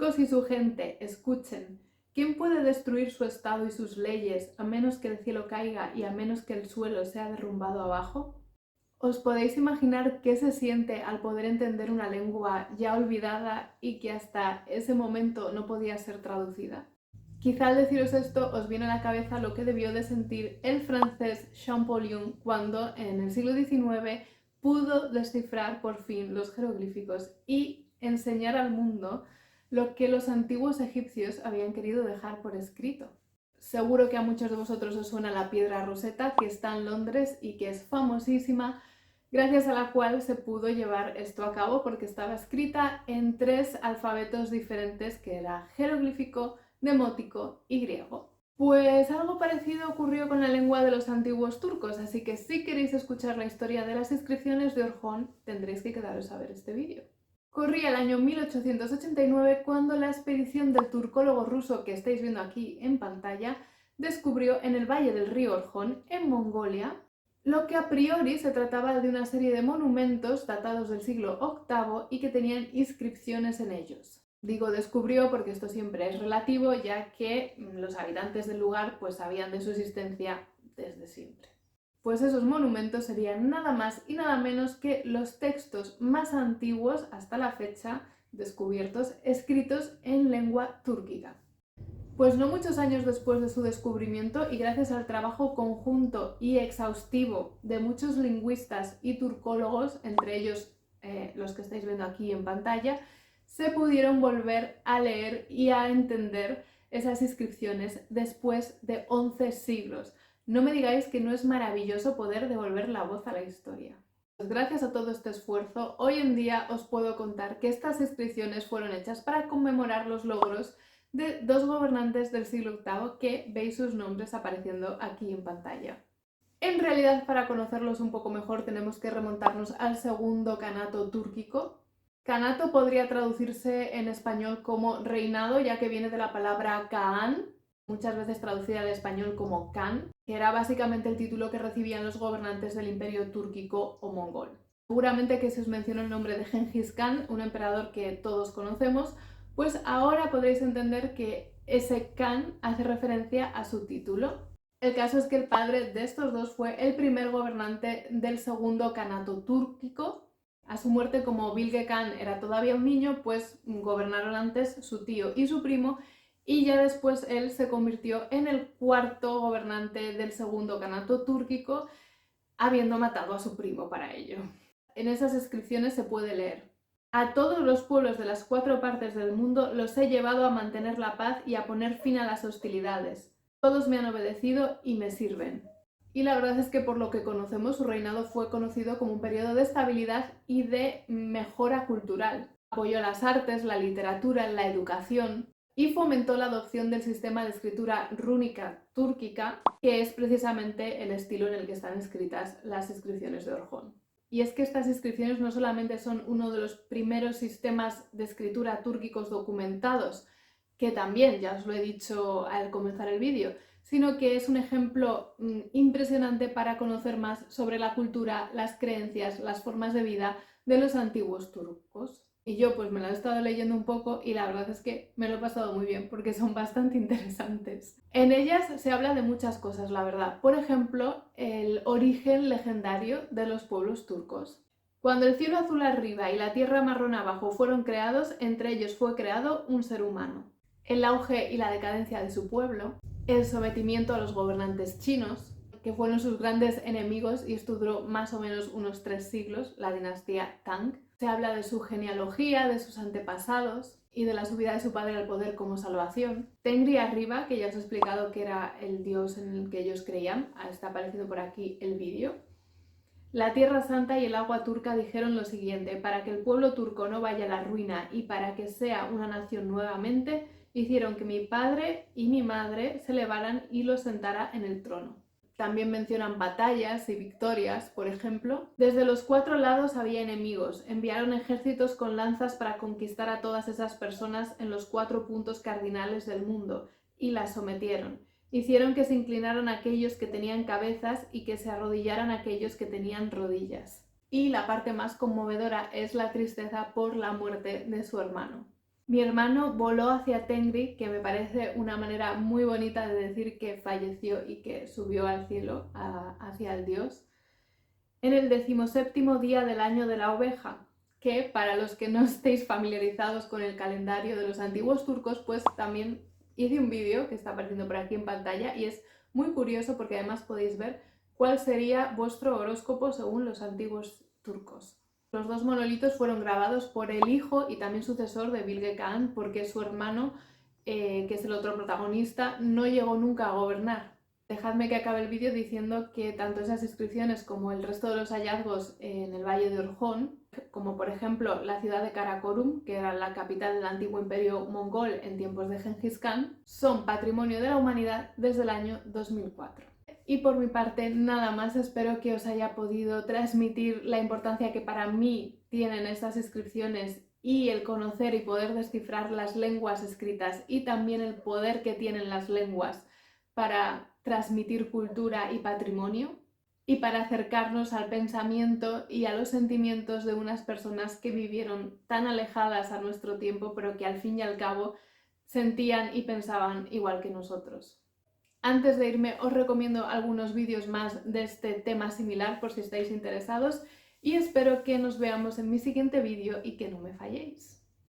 turcos y su gente, escuchen. ¿Quién puede destruir su estado y sus leyes a menos que el cielo caiga y a menos que el suelo sea derrumbado abajo? ¿Os podéis imaginar qué se siente al poder entender una lengua ya olvidada y que hasta ese momento no podía ser traducida? Quizá al deciros esto os viene a la cabeza lo que debió de sentir el francés Champollion cuando en el siglo XIX pudo descifrar por fin los jeroglíficos y enseñar al mundo lo que los antiguos egipcios habían querido dejar por escrito. Seguro que a muchos de vosotros os suena la piedra Rosetta, que está en Londres y que es famosísima, gracias a la cual se pudo llevar esto a cabo porque estaba escrita en 3 alfabetos diferentes, que era jeroglífico, demótico y griego. Pues algo parecido ocurrió con la lengua de los antiguos turcos, así que si queréis escuchar la historia de las inscripciones de Orkhon, tendréis que quedaros a ver este vídeo. Corría el año 1889 cuando la expedición del turcólogo ruso que estáis viendo aquí en pantalla descubrió en el valle del río Orkhon, en Mongolia, lo que a priori se trataba de una serie de monumentos datados del siglo VIII y que tenían inscripciones en ellos. Digo descubrió porque esto siempre es relativo, ya que los habitantes del lugar pues sabían de su existencia desde siempre. Pues esos monumentos serían nada más y nada menos que los textos más antiguos hasta la fecha descubiertos, escritos en lengua túrquica. Pues no muchos años después de su descubrimiento y gracias al trabajo conjunto y exhaustivo de muchos lingüistas y turcólogos, entre ellos los que estáis viendo aquí en pantalla, se pudieron volver a leer y a entender esas inscripciones después de 11 siglos. No me digáis que no es maravilloso poder devolver la voz a la historia. Pues gracias a todo este esfuerzo, hoy en día os puedo contar que estas inscripciones fueron hechas para conmemorar los logros de 2 gobernantes del siglo VIII que veis sus nombres apareciendo aquí en pantalla. En realidad, para conocerlos un poco mejor tenemos que remontarnos al segundo kanato túrquico. Kanato podría traducirse en español como reinado, ya que viene de la palabra Kaan, muchas veces traducida al español como Khan, que era básicamente el título que recibían los gobernantes del imperio túrquico o mongol. Seguramente que se os mencionó el nombre de Gengis Khan, un emperador que todos conocemos, pues ahora podréis entender que ese Khan hace referencia a su título. El caso es que el padre de estos dos fue el primer gobernante del segundo kanato túrquico. A su muerte, como Bilge Khan era todavía un niño, pues gobernaron antes su tío y su primo, y ya después él se convirtió en el cuarto gobernante del segundo kanato túrquico, habiendo matado a su primo para ello. En esas inscripciones se puede leer: a todos los pueblos de las 4 partes del mundo los he llevado a mantener la paz y a poner fin a las hostilidades. Todos me han obedecido y me sirven. Y la verdad es que por lo que conocemos, su reinado fue conocido como un periodo de estabilidad y de mejora cultural. Apoyó las artes, la literatura, la educación y fomentó la adopción del sistema de escritura rúnica túrquica, que es precisamente el estilo en el que están escritas las inscripciones de Orkhon. Y es que estas inscripciones no solamente son uno de los primeros sistemas de escritura túrquicos documentados, que también ya os lo he dicho al comenzar el vídeo, sino que es un ejemplo impresionante para conocer más sobre la cultura, las creencias, las formas de vida de los antiguos turcos. Y yo pues me la he estado leyendo un poco y la verdad es que me lo he pasado muy bien porque son bastante interesantes. En ellas se habla de muchas cosas, la verdad. Por ejemplo, el origen legendario de los pueblos turcos. Cuando el cielo azul arriba y la tierra marrón abajo fueron creados, entre ellos fue creado un ser humano. El auge y la decadencia de su pueblo, el sometimiento a los gobernantes chinos, que fueron sus grandes enemigos, y esto duró más o menos unos 3 siglos, la dinastía Tang. Se habla de su genealogía, de sus antepasados y de la subida de su padre al poder como salvación. Tengri arriba, que ya os he explicado que era el dios en el que ellos creían, está apareciendo por aquí el vídeo. La Tierra Santa y el agua turca dijeron lo siguiente: para que el pueblo turco no vaya a la ruina y para que sea una nación nuevamente, hicieron que mi padre y mi madre se elevaran y los sentara en el trono. También mencionan batallas y victorias, por ejemplo. Desde los 4 lados había enemigos. Enviaron ejércitos con lanzas para conquistar a todas esas personas en los 4 puntos cardinales del mundo y las sometieron. Hicieron que se inclinaran aquellos que tenían cabezas y que se arrodillaran aquellos que tenían rodillas. Y la parte más conmovedora es la tristeza por la muerte de su hermano. Mi hermano voló hacia Tengri, que me parece una manera muy bonita de decir que falleció y que subió al cielo, hacia el dios, en el 17º día del año de la oveja, que para los que no estéis familiarizados con el calendario de los antiguos turcos, pues también hice un vídeo que está apareciendo por aquí en pantalla y es muy curioso porque además podéis ver cuál sería vuestro horóscopo según los antiguos turcos. Los dos monolitos fueron grabados por el hijo y también sucesor de Bilge Khan, porque su hermano, que es el otro protagonista, no llegó nunca a gobernar. Dejadme que acabe el vídeo diciendo que tanto esas inscripciones como el resto de los hallazgos en el Valle de Orjón, como por ejemplo la ciudad de Karakorum, que era la capital del antiguo imperio mongol en tiempos de Gengis Khan, son patrimonio de la humanidad desde el año 2004. Y por mi parte nada más, espero que os haya podido transmitir la importancia que para mí tienen estas inscripciones y el conocer y poder descifrar las lenguas escritas y también el poder que tienen las lenguas para transmitir cultura y patrimonio y para acercarnos al pensamiento y a los sentimientos de unas personas que vivieron tan alejadas a nuestro tiempo, pero que al fin y al cabo sentían y pensaban igual que nosotros. Antes de irme os recomiendo algunos vídeos más de este tema similar por si estáis interesados y espero que nos veamos en mi siguiente vídeo y que no me falléis.